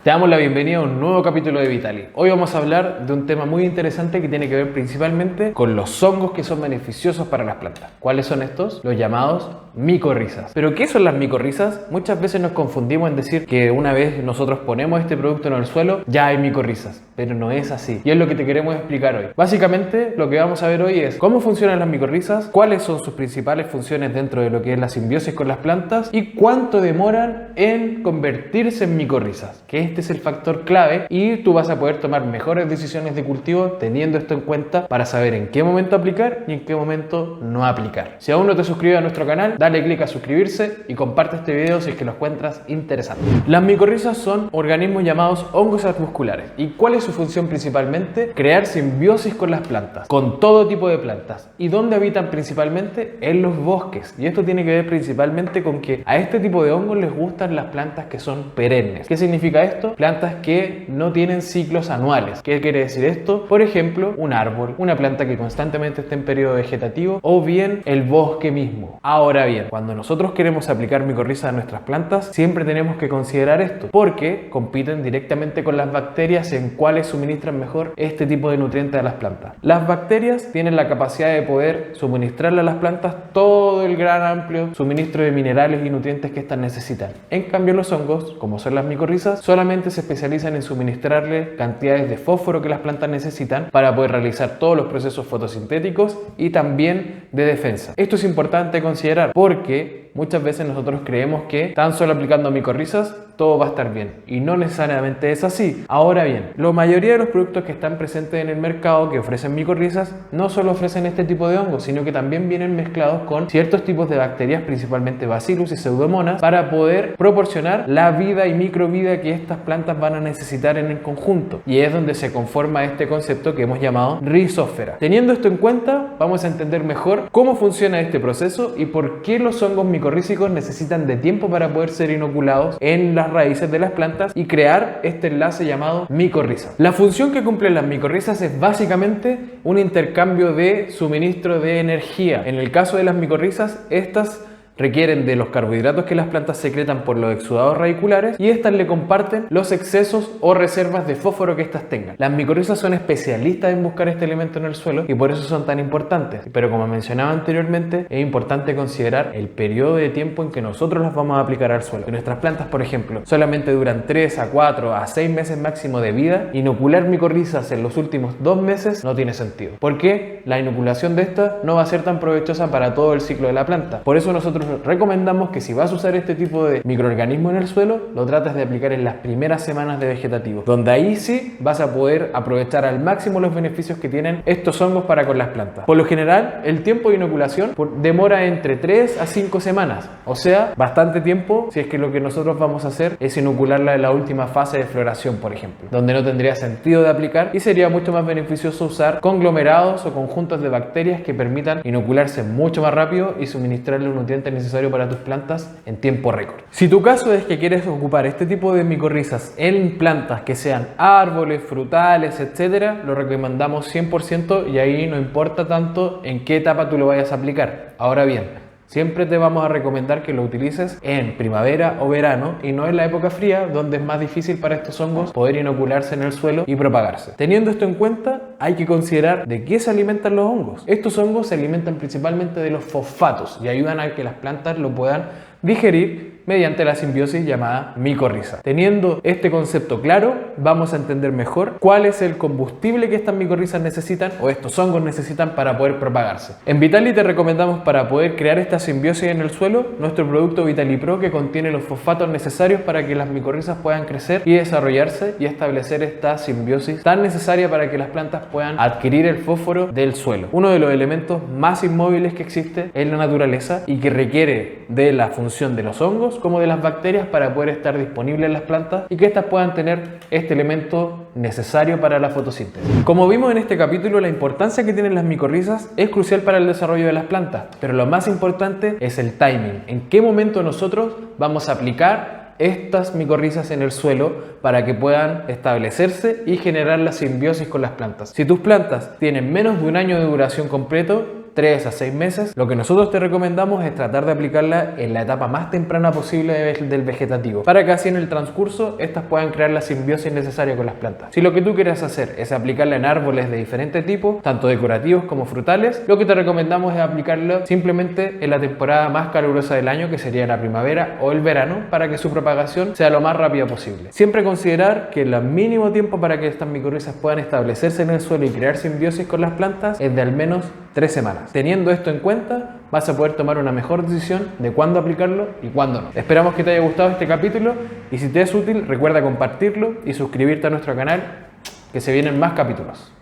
Te damos la bienvenida a un nuevo capítulo de Vitali. Hoy vamos a hablar de un tema muy interesante que tiene que ver principalmente con los hongos que son beneficiosos para las plantas. ¿Cuáles son estos? Los llamados micorrizas. ¿Pero qué son las micorrizas? Muchas veces nos confundimos en decir que una vez nosotros ponemos este producto en el suelo, ya hay micorrizas, pero no es así. Y es lo que te queremos explicar hoy. Básicamente, lo que vamos a ver hoy es cómo funcionan las micorrizas, cuáles son sus principales funciones dentro de lo que es la simbiosis con las plantas y cuánto demoran en convertirse en micorrizas, que este es el factor clave y tú vas a poder tomar mejores decisiones de cultivo teniendo esto en cuenta para saber en qué momento aplicar y en qué momento no aplicar. Si aún no te suscribes a nuestro canal, dale click a suscribirse y comparte este video si es que lo encuentras interesante. Las micorrizas son organismos llamados hongos musculares. ¿Y cuál es su función principalmente? Crear simbiosis con las plantas, con todo tipo de plantas. ¿Y dónde habitan principalmente? En los bosques. Y esto tiene que ver principalmente con que a este tipo de hongos les gustan las plantas que son perennes. ¿Qué significa esto? Plantas que no tienen ciclos anuales. ¿Qué quiere decir esto? Por ejemplo, un árbol, una planta que constantemente esté en periodo vegetativo o bien el bosque mismo. Ahora bien, cuando nosotros queremos aplicar micorrizas a nuestras plantas, siempre tenemos que considerar esto, porque compiten directamente con las bacterias en cuáles suministran mejor este tipo de nutrientes a las plantas. Las bacterias tienen la capacidad de poder suministrarle a las plantas todo el gran amplio suministro de minerales y nutrientes que éstas necesitan. En cambio, los hongos, como son las micorrizas, solamente se especializan en suministrarle cantidades de fósforo que las plantas necesitan para poder realizar todos los procesos fotosintéticos y también de defensa. Esto es importante considerar porque muchas veces nosotros creemos que tan solo aplicando micorrizas todo va a estar bien y no necesariamente es así. Ahora bien, la mayoría de los productos que están presentes en el mercado que ofrecen micorrizas no solo ofrecen este tipo de hongos, sino que también vienen mezclados con ciertos tipos de bacterias, principalmente bacillus y pseudomonas, para poder proporcionar la vida y microvida que estas plantas van a necesitar en el conjunto. Y es donde se conforma este concepto que hemos llamado rizósfera. Teniendo esto en cuenta, vamos a entender mejor cómo funciona este proceso y por qué los hongos micorrízicos necesitan de tiempo para poder ser inoculados en las raíces de las plantas y crear este enlace llamado micorriza. La función que cumplen las micorrizas es básicamente un intercambio de suministro de energía. En el caso de las micorrizas, estas requieren de los carbohidratos que las plantas secretan por los exudados radiculares y estas le comparten los excesos o reservas de fósforo que estas tengan. Las micorrizas son especialistas en buscar este elemento en el suelo y por eso son tan importantes. Pero como mencionaba anteriormente, es importante considerar el periodo de tiempo en que nosotros las vamos a aplicar al suelo. Si nuestras plantas, por ejemplo, solamente duran 3 a 4 a 6 meses máximo de vida, inocular micorrizas en los últimos 2 meses no tiene sentido. Porque la inoculación de estas no va a ser tan provechosa para todo el ciclo de la planta. Por eso nosotros recomendamos que si vas a usar este tipo de microorganismo en el suelo, lo trates de aplicar en las primeras semanas de vegetativo, donde ahí sí vas a poder aprovechar al máximo los beneficios que tienen estos hongos para con las plantas. Por lo general, el tiempo de inoculación demora entre 3 a 5 semanas, o sea, bastante tiempo si es que lo que nosotros vamos a hacer es inocularla en la última fase de floración, por ejemplo, donde no tendría sentido de aplicar y sería mucho más beneficioso usar conglomerados o conjuntos de bacterias que permitan inocularse mucho más rápido y suministrarle los nutrientes necesario para tus plantas en tiempo récord. Si tu caso es que quieres ocupar este tipo de micorrizas en plantas que sean árboles, frutales, etcétera, lo recomendamos 100% y ahí no importa tanto en qué etapa tú lo vayas a aplicar. Ahora bien, siempre te vamos a recomendar que lo utilices en primavera o verano y no en la época fría, donde es más difícil para estos hongos poder inocularse en el suelo y propagarse. Teniendo esto en cuenta, hay que considerar de qué se alimentan los hongos. Estos hongos se alimentan principalmente de los fosfatos y ayudan a que las plantas lo puedan digerir mediante la simbiosis llamada micorriza. Teniendo este concepto claro, vamos a entender mejor cuál es el combustible que estas micorrizas necesitan o estos hongos necesitan para poder propagarse. En Vitali te recomendamos para poder crear esta simbiosis en el suelo nuestro producto Vitali Pro, que contiene los fosfatos necesarios para que las micorrizas puedan crecer y desarrollarse y establecer esta simbiosis tan necesaria para que las plantas puedan adquirir el fósforo del suelo. Uno de los elementos más inmóviles que existe en la naturaleza y que requiere de la función de los hongos como de las bacterias para poder estar disponibles en las plantas y que éstas puedan tener este elemento necesario para la fotosíntesis. Como vimos en este capítulo, la importancia que tienen las micorrizas es crucial para el desarrollo de las plantas, pero lo más importante es el timing, en qué momento nosotros vamos a aplicar estas micorrizas en el suelo para que puedan establecerse y generar la simbiosis con las plantas. Si tus plantas tienen menos de un año de duración completo, 3 a 6 meses, lo que nosotros te recomendamos es tratar de aplicarla en la etapa más temprana posible del vegetativo, para que así en el transcurso estas puedan crear la simbiosis necesaria con las plantas. Si lo que tú quieres hacer es aplicarla en árboles de diferente tipo, tanto decorativos como frutales, lo que te recomendamos es aplicarlo simplemente en la temporada más calurosa del año, que sería la primavera o el verano, para que su propagación sea lo más rápida posible. Siempre considerar que el mínimo tiempo para que estas micorrizas puedan establecerse en el suelo y crear simbiosis con las plantas es de al menos 3 semanas. Teniendo esto en cuenta, vas a poder tomar una mejor decisión de cuándo aplicarlo y cuándo no. Esperamos que te haya gustado este capítulo y si te es útil, recuerda compartirlo y suscribirte a nuestro canal, que se vienen más capítulos.